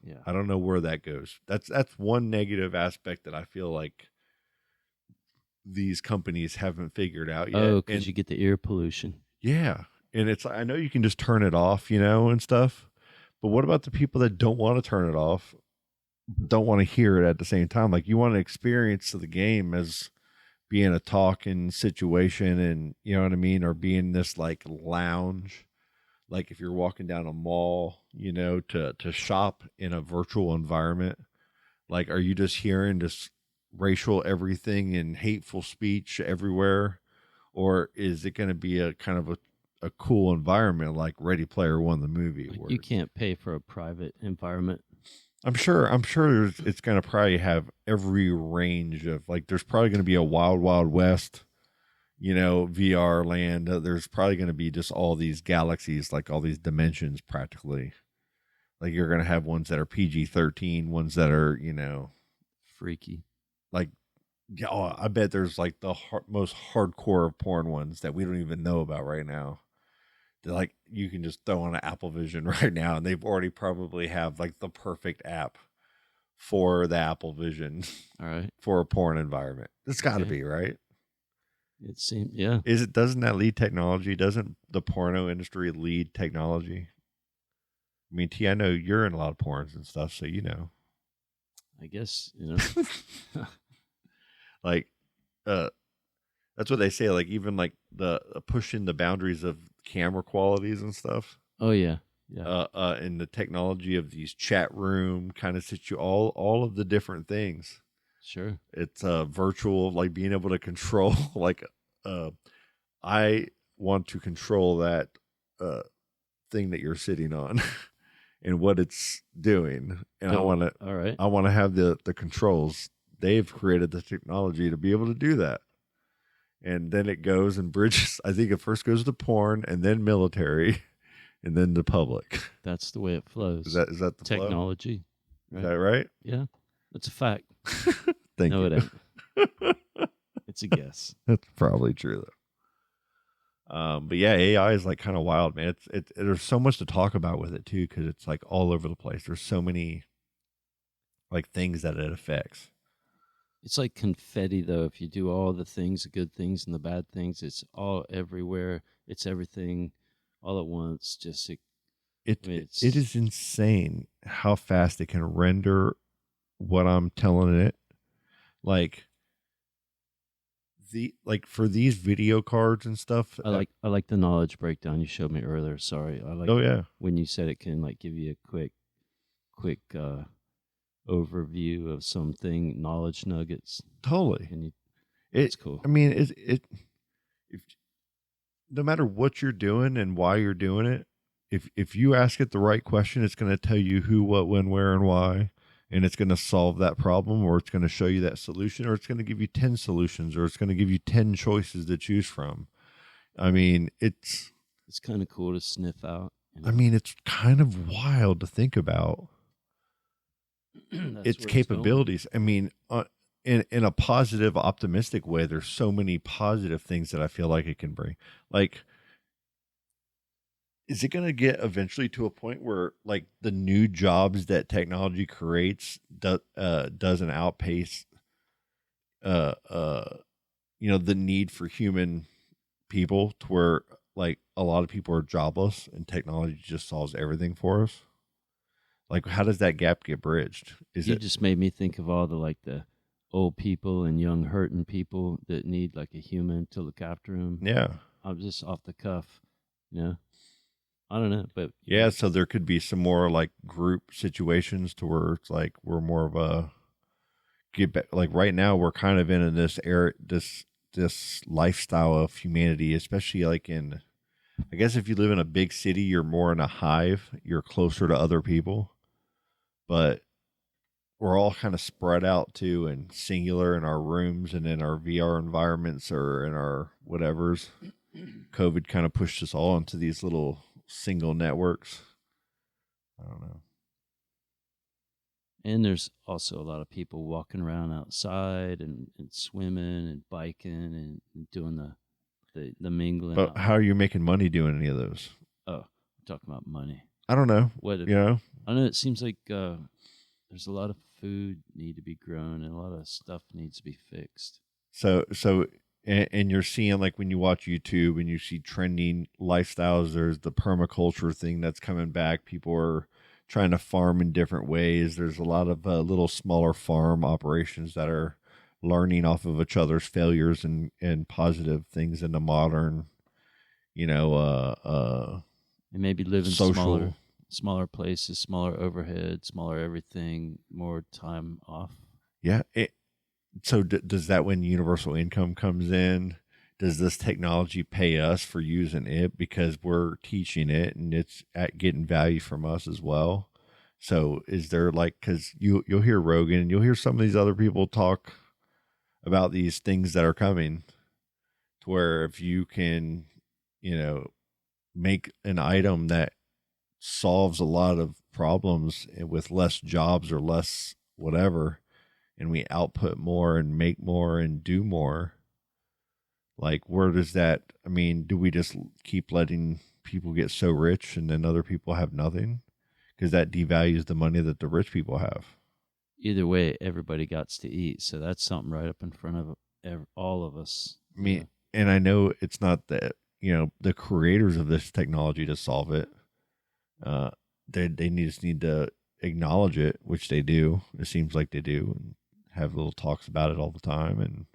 Yeah. I don't know where that goes. That's one negative aspect that I feel like these companies haven't figured out yet. Oh, because you get the ear pollution. Yeah. And I know you can just turn it off, and stuff. But what about the people that don't want to turn it off, don't want to hear it at the same time? Like you want to experience the game as being a talking situation and, you know what I mean? Or being this like lounge. Like if you're walking down a mall, to shop in a virtual environment, like, are you just hearing just racial everything and hateful speech everywhere? Or is it going to be a kind of a cool environment like Ready Player One, the movie? Like you can't pay for a private environment. I'm sure it's going to probably have every range of like, there's probably going to be a Wild Wild West, VR land. There's probably going to be just all these galaxies, like all these dimensions practically. Like you're going to have ones that are PG-13, ones that are, freaky. Like, I bet there's like the most hardcore of porn ones that we don't even know about right now. They're like, you can just throw on an Apple Vision right now, and they've already probably have like the perfect app for the Apple Vision. All right. For a porn environment. It's got to be, right? It seems, yeah. Doesn't that lead technology? Doesn't the porno industry lead technology? I mean, T, I know you're in a lot of porns and stuff, so I guess, like, that's what they say. Like, even like the pushing the boundaries of camera qualities and stuff. Oh yeah, yeah. And the technology of these chat room kind of all of the different things. Sure. It's virtual, like being able to control. Like, I want to control that thing that you're sitting on. And what it's doing, and I want to. All right. I want to have the controls. They've created the technology to be able to do that, and then it goes and bridges. I think it first goes to porn, and then military, and then the public. That's the way it flows. Is that the technology? Right? Is that right? Yeah, that's a fact. Thank you. No, it ain't. It's a guess. That's probably true though. But yeah, AI is like kind of wild, man. There's so much to talk about with it too, because it's like all over the place. There's so many like things that it affects. It's like confetti, though. If you do all the things, the good things and the bad things, it's all everywhere. It's everything all at once. Just It is insane how fast it can render what I'm telling it. Like for these video cards and stuff. I like the knowledge breakdown you showed me earlier. Sorry, I like. Oh yeah, when you said it can like give you a quick overview of something, knowledge nuggets. totally. And It's cool. I mean, if no matter what you're doing and why you're doing it, if you ask it the right question, it's going to tell you who, what, when, where, and why, and it's going to solve that problem, or it's going to show you that solution, or it's going to give you 10 solutions, or it's going to give you 10 choices to choose from. I mean, it's kind of cool to sniff out. I mean, it's kind of wild to think about its capabilities. I mean, in a positive, optimistic way, there's so many positive things that I feel like it can bring. Like, is it going to get eventually to a point where like the new jobs that technology creates doesn't outpace, the need for human people, to where like a lot of people are jobless and technology just solves everything for us? Like, how does that gap get bridged? Just made me think of all the old people and young hurting people that need like a human to look after them. Yeah. I'm just off the cuff, I don't know, but yeah. So there could be some more like group situations to where it's like we're more of a get back. Like right now, we're kind of in this era, this lifestyle of humanity, especially like in, I guess if you live in a big city, you're more in a hive, you're closer to other people, but we're all kind of spread out too and singular in our rooms and in our VR environments or in our whatevers. COVID kind of pushed us all into these little single networks. I don't know. And there's also a lot of people walking around outside and swimming and biking and doing the mingling. But how are you making money doing any of those? Oh, we're talking about money. I don't know. I know it seems like there's a lot of food need to be grown and a lot of stuff needs to be fixed. So and you're seeing, like, when you watch YouTube and you see trending lifestyles, there's the permaculture thing that's coming back. People are trying to farm in different ways. There's a lot of little smaller farm operations that are learning off of each other's failures and positive things in the modern, and maybe live in social, smaller places, smaller overhead, smaller everything, more time off. Yeah. So does that, when universal income comes in, does this technology pay us for using it because we're teaching it and it's getting value from us as well? So is there, like, because you'll hear Rogan and you'll hear some of these other people talk about these things that are coming, to where if you can, make an item that solves a lot of problems with less jobs or less whatever, and we output more and make more and do more, like, where does that, I mean, do we just keep letting people get so rich and then other people have nothing? Because that devalues the money that the rich people have. Either way, everybody got to eat. So that's something right up in front of all of us. I mean, and I know it's not the creators of this technology to solve it. They just need to acknowledge it, which they do. It seems like they do, and have little talks about it all the time. And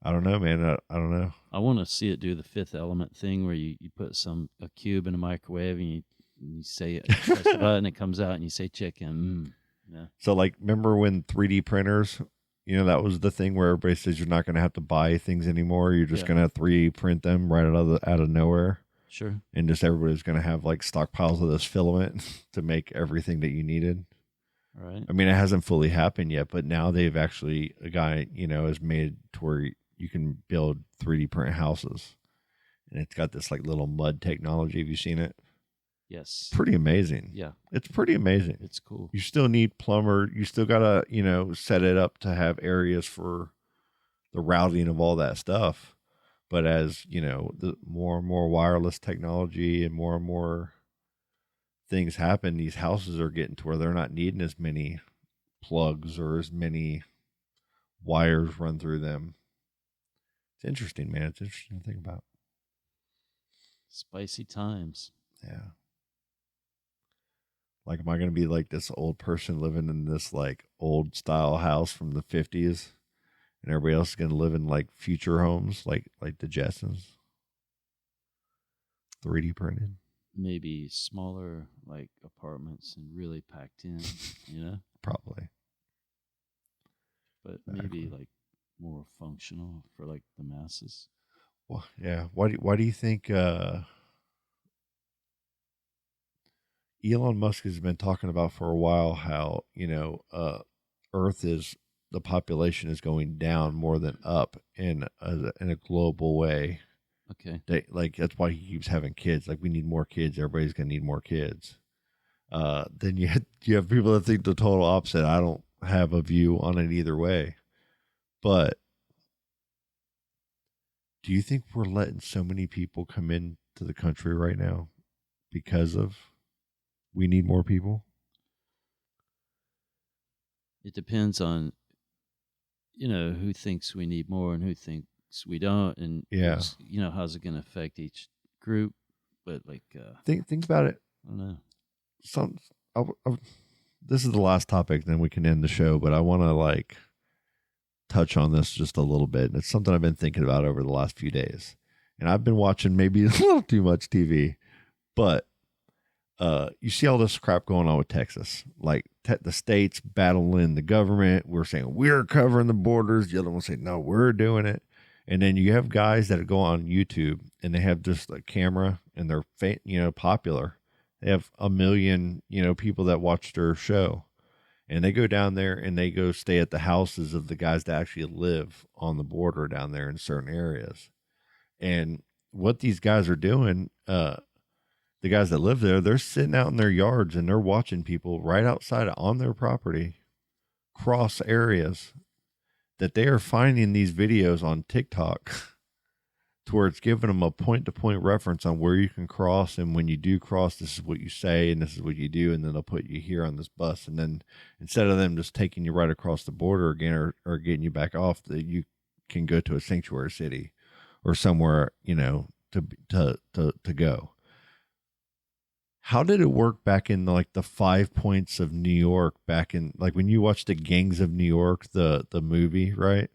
I don't know, man. I don't know. I want to see it do the Fifth Element thing where you put a cube in a microwave and you say it, press the button, it comes out, and you say chicken. Yeah. So, like, remember when 3D printers, that was the thing where everybody says you're not going to have to buy things anymore. You're just going to 3D print them right out of nowhere. Sure. And just everybody's going to have like stockpiles of this filament to make everything that you needed. Right. I mean, it hasn't fully happened yet, but now they've actually, a guy, has made to where you can build 3D print houses, and it's got this like little mud technology. Have you seen it? Yes. Pretty amazing. Yeah. It's pretty amazing. It's cool. You still need plumber. You still got to, set it up to have areas for the routing of all that stuff. But as, the more and more wireless technology and more things happen, these houses are getting to where they're not needing as many plugs or as many wires run through them. It's interesting, man. It's interesting to think about. Spicy times. Yeah. Like, am I going to be like this old person living in this like old style house from the 50s, and everybody else is going to live in like future homes, like the Jetsons, 3D printed? Maybe smaller like apartments and really packed in, Probably. But maybe like more functional for like the masses. Well, yeah. Why do you think Elon Musk has been talking about for a while how, Earth is, the population is going down more than up in a global way? Okay. That's why he keeps having kids. Like, we need more kids. Everybody's going to need more kids. Then you have people that think the total opposite. I don't have a view on it either way. But do you think we're letting so many people come into the country right now because of we need more people? It depends on, who thinks we need more and who thinks we don't. And, yeah, how's it going to affect each group? But like, think about it. I don't know. This is the last topic, then we can end the show, but I want to touch on this just a little bit. And it's something I've been thinking about over the last few days. And I've been watching maybe a little too much TV, but you see all this crap going on with Texas, like the states battling the government. We're saying we're covering the borders. The other one say, no, we're doing it. And then you have guys that go on YouTube and they have just a camera and they're popular. They have 1 million, people that watch their show, and they go down there and they go stay at the houses of the guys that actually live on the border down there in certain areas. And what these guys are doing, the guys that live there, they're sitting out in their yards and they're watching people right outside on their property cross areas, that they are finding these videos on TikTok to where it's giving them a point-to-point reference on where you can cross. And when you do cross, this is what you say and this is what you do. And then they'll put you here on this bus. And then instead of them just taking you right across the border again or getting you back off, that you can go to a sanctuary city or somewhere, to go. How did it work back in the 5 points of New York, back in when you watch the Gangs of New York, the movie, right?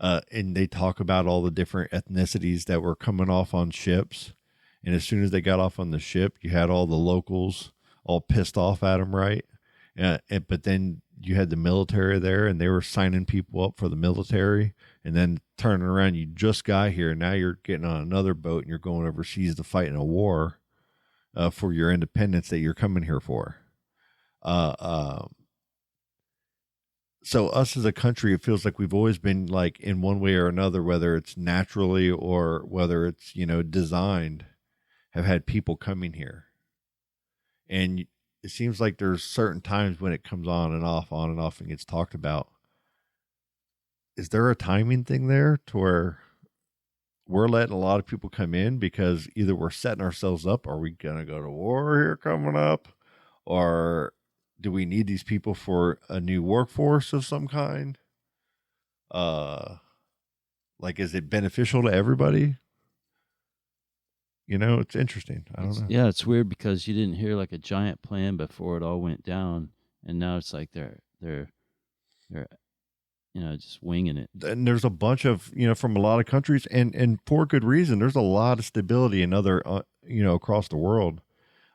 And they talk about all the different ethnicities that were coming off on ships. And as soon as they got off on the ship, you had all the locals all pissed off at them, right? But then you had the military there and they were signing people up for the military, and then turning around, you just got here. And now you're getting on another boat and you're going overseas to fight in a war for your independence that you're coming here for. So us as a country, it feels like we've always been in one way or another, whether it's naturally or whether it's, designed, have had people coming here. And it seems like there's certain times when it comes on and off, and gets talked about. Is there a timing thing there to where we're letting a lot of people come in because either we're setting ourselves up, are we going to go to war here coming up? Or do we need these people for a new workforce of some kind? Is it beneficial to everybody? It's interesting. I don't know. Yeah, it's weird because you didn't hear a giant plan before it all went down, and now it's like they're just winging it. And there's a bunch of, from a lot of countries, and for good reason. There's a lot of stability in other, across the world.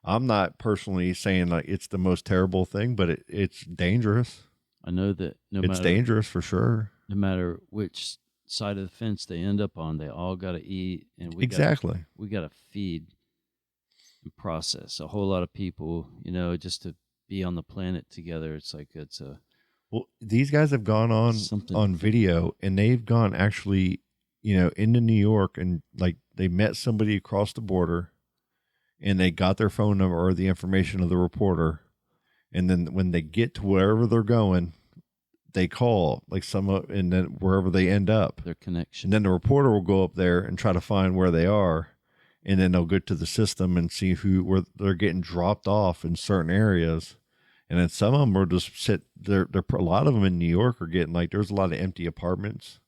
I'm not personally saying it's the most terrible thing, but it's dangerous. I know that it's dangerous for sure. No matter which side of the fence they end up on, they all got to eat, and we got to feed and process a whole lot of people, just to be on the planet together. It's well, these guys have gone on video, and they've gone actually, into New York, and they met somebody across the border, and they got their phone number or the information of the reporter. And then when they get to wherever they're going, they call and then wherever they end up, their connection. And then the reporter will go up there and try to find where they are. And then they'll go to the system and see where they're getting dropped off in certain areas. And then some of them are just they're a lot of them in New York are getting like, there's a lot of empty apartments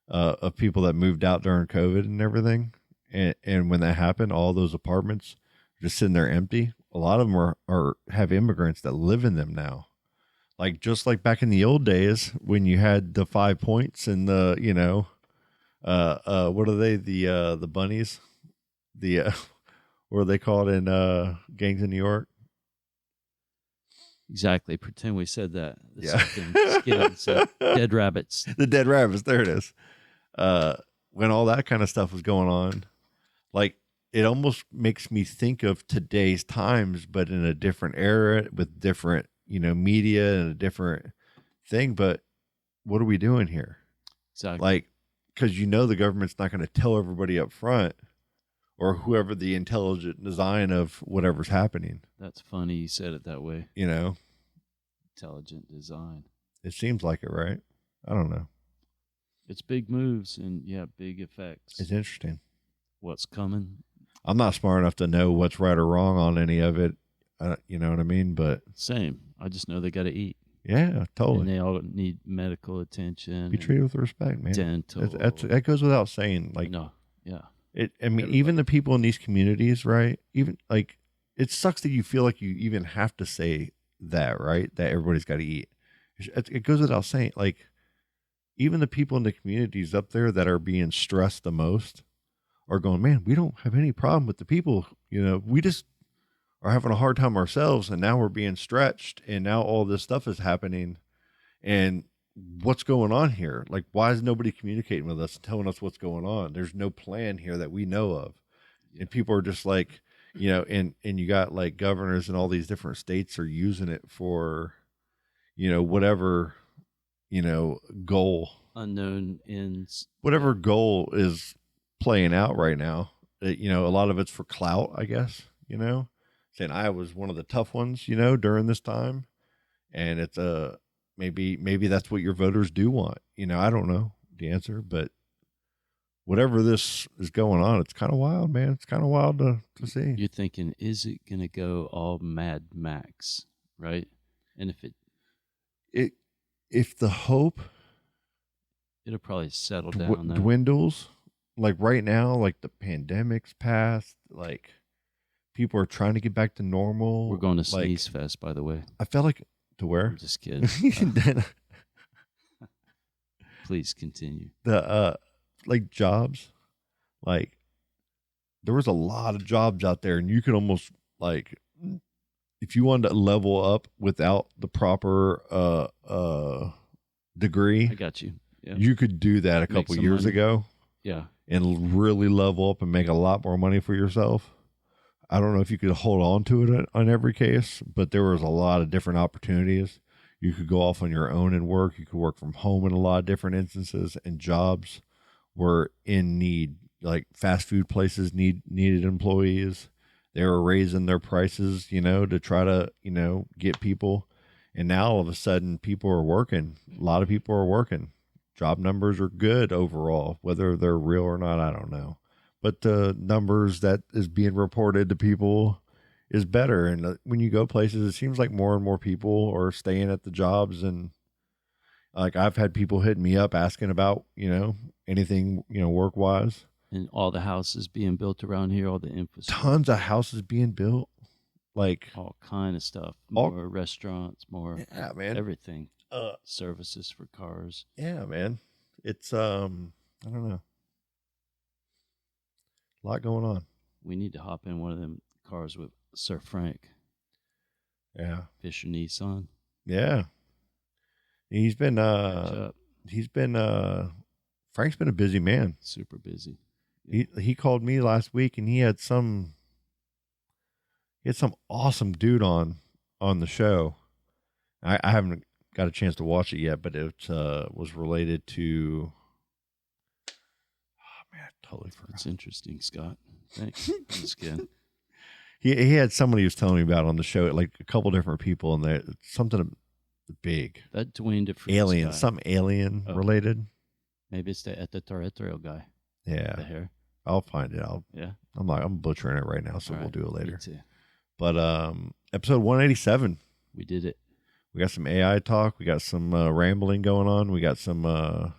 of people that moved out during COVID and everything. And when that happened, all those apartments are just sitting there empty. A lot of them are have immigrants that live in them now. Like, just like back in the old days when you had the 5 points and the, what are they? The bunnies, what are they called in Gangs in New York? Exactly. Pretend we said that. The Yeah. second skit said dead rabbits. The dead rabbits. There it is. When all that kind of stuff was going on, like, it almost makes me think of today's times, but in a different era with different, media and a different thing. But what are we doing here? Exactly. Like, because the government's not going to tell everybody up front, or whoever the intelligent design of whatever's happening. That's funny you said it that way. Intelligent design. It seems like it, right? I don't know. It's big moves and big effects. It's interesting. What's coming? I'm not smart enough to know what's right or wrong on any of it. You know what I mean? But same. I just know they got to eat. Yeah, totally. And they all need medical attention. Be treated with respect, man. Dental. That goes without saying. Like, no, yeah. Even the people in these communities, right? Even like, it sucks that you feel like you even have to say that, right? That everybody's got to eat. It goes without saying. Like, even the people in the communities up there that are being stressed the most are going, man, we don't have any problem with the people. We just are having a hard time ourselves, and now we're being stretched, and now all this stuff is happening. And what's going on here? Like, why is nobody communicating with us and telling us what's going on? There's no plan here that we know of. Yeah. And people are just like, and you got like governors in all these different states are using it for, whatever, goal. Unknown ends. Whatever goal is playing out right now. A lot of it's for clout, I guess, saying I was one of the tough ones, during this time. And it's maybe that's what your voters do want. I don't know the answer, but whatever this is going on, it's kind of wild, man. It's kind of wild to see. You're thinking, is it going to go all Mad Max, right? And if the hope, it'll probably settle down. Dwindles, like right now, like the pandemic's passed, like people are trying to get back to normal. We're going to Sneeze Fest, by the way. I felt like, to where? I'm just kidding. Please continue. The like jobs, like there was a lot of jobs out there, and you could almost like, if you wanted to level up without the proper degree, I got you. Yeah. You could do that a couple years ago. Yeah. And really level up and make a lot more money for yourself. I don't know if you could hold on to it on every case, but there was a lot of different opportunities. You could go off on your own and work. You could work from home in a lot of different instances, and jobs were in need. Like fast food places needed employees. They were raising their prices, to try to, get people. And now all of a sudden people are working. A lot of people are working. Job numbers are good overall. Whether they're real or not, I don't know. But the numbers that is being reported to people is better. And when you go places, it seems like more and more people are staying at the jobs. And like, I've had people hitting me up asking about, anything, work wise. And all the houses being built around here, all the infrastructure. Tons of houses being built. Like all kind of stuff. More restaurants, more everything. Services for cars. Yeah, man. It's I don't know. A lot going on. We need to hop in one of them cars with Sir Frank. Yeah. Fisher Nissan. Yeah. Frank's been a busy man. Super busy. Yeah. He called me last week, and he had some awesome dude on the show. I haven't got a chance to watch it yet, but it was related to, oh man, I totally forgot. It's interesting, Scott. Thanks. Just kidding. He had somebody he was telling me about on the show, like a couple different people, and there something big. That Dwayne DeFreeze alien, guy. Some alien related. Maybe it's the extraterrestrial guy. Yeah. The hair. I'll find it. I'm butchering it right now, so we'll do it later. Me too. But episode 187, We did it. We got some AI talk. We got some rambling going on. We got some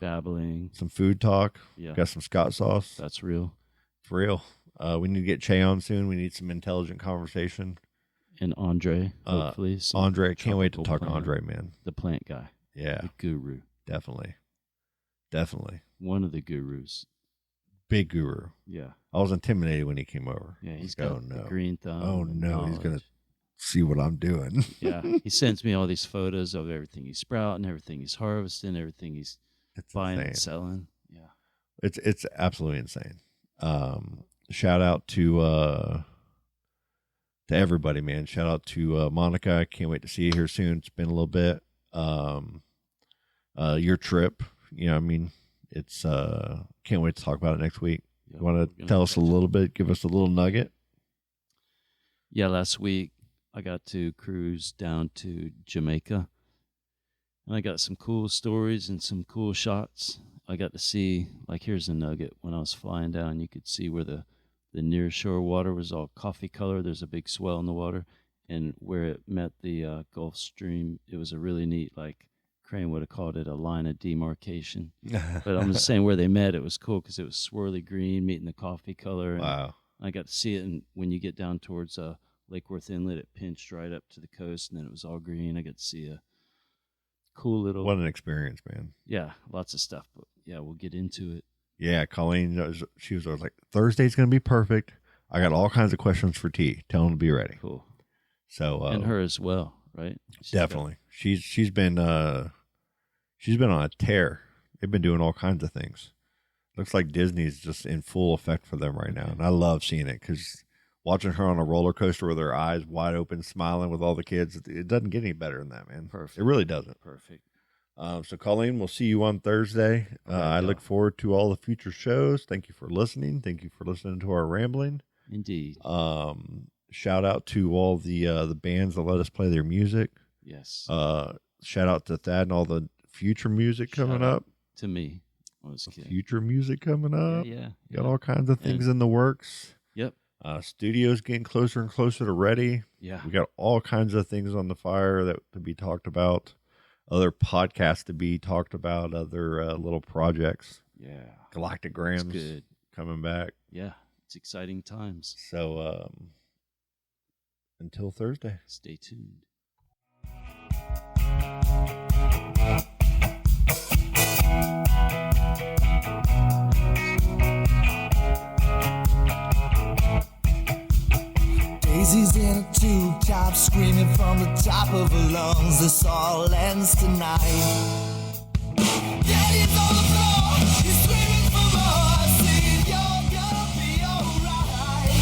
babbling, some food talk. Yeah. Got some Scott sauce. That's real. It's real. We need to get Che on soon. We need some intelligent conversation. And Andre, hopefully. Andre, can't wait to talk plant, to Andre, man. The plant guy. Yeah. The guru. Definitely. One of the gurus. Big guru. Yeah. I was intimidated when he came over. Yeah, he's got the green thumb. Oh, no. He's going to see what I'm doing. Yeah. He sends me all these photos of everything he's sprouting, everything he's harvesting, everything he's buying and selling. Yeah. It's absolutely insane. Shout out to everybody, man. Shout out to Monica. I can't wait to see you here soon. It's been a little bit. Your trip, it's can't wait to talk about it next week. You want to tell us a little bit, give us a little nugget? Yeah, last week I got to cruise down to Jamaica, and I got some cool stories and some cool shots. I got to see, like, here's a nugget. When I was flying down, you could see where the near shore water was all coffee color. There's a big swell in the water, and where it met the Gulf Stream, it was a really neat, like, Crane would have called it a line of demarcation. But I'm just saying where they met, it was cool because it was swirly green meeting the coffee color. And wow. I got to see it, and when you get down towards Lake Worth Inlet, it pinched right up to the coast, and then it was all green. I got to see a cool little... What an experience, man. Yeah, lots of stuff, but yeah, we'll get into it. Yeah, Colleen, she was like, Thursday's going to be perfect. I got all kinds of questions for T. Tell him to be ready. Cool. So and her as well, right? Definitely. She's been on a tear. They've been doing all kinds of things. Looks like Disney's just in full effect for them right now, and I love seeing it because watching her on a roller coaster with her eyes wide open, smiling with all the kids, it doesn't get any better than that, man. Perfect. It really doesn't. Perfect. So, Colleen, we'll see you on Thursday. I look forward to all the future shows. Thank you for listening. Thank you for listening to our rambling. Indeed. Shout out to all the bands that let us play their music. Yes. Shout out to Thad and all the future music coming up. To me. I was kidding. Future music coming up. Yeah. Got all kinds of things in the works. Yep. Studio's getting closer and closer to ready. Yeah. We got all kinds of things on the fire that to be talked about. Other podcasts to be talked about. Other little projects. Yeah. Galactic Grams good. Coming back. Yeah. It's exciting times. So until Thursday. Stay tuned. Daisy's in a tube top, screaming from the top of her lungs. This all ends tonight. Daddy's on the floor, he's screaming for more, saying you're gonna be alright.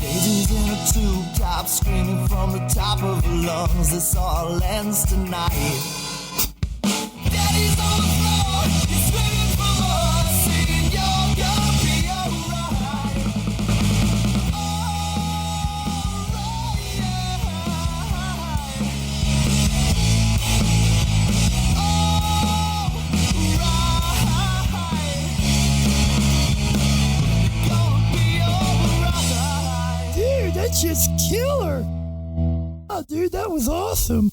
Daisy's in a tube top, screaming from the top of her lungs. This all ends tonight. Daddy's on the floor, he's screaming for more, saying you're gonna be alright. Dude, that's just killer. Oh, dude, that was awesome.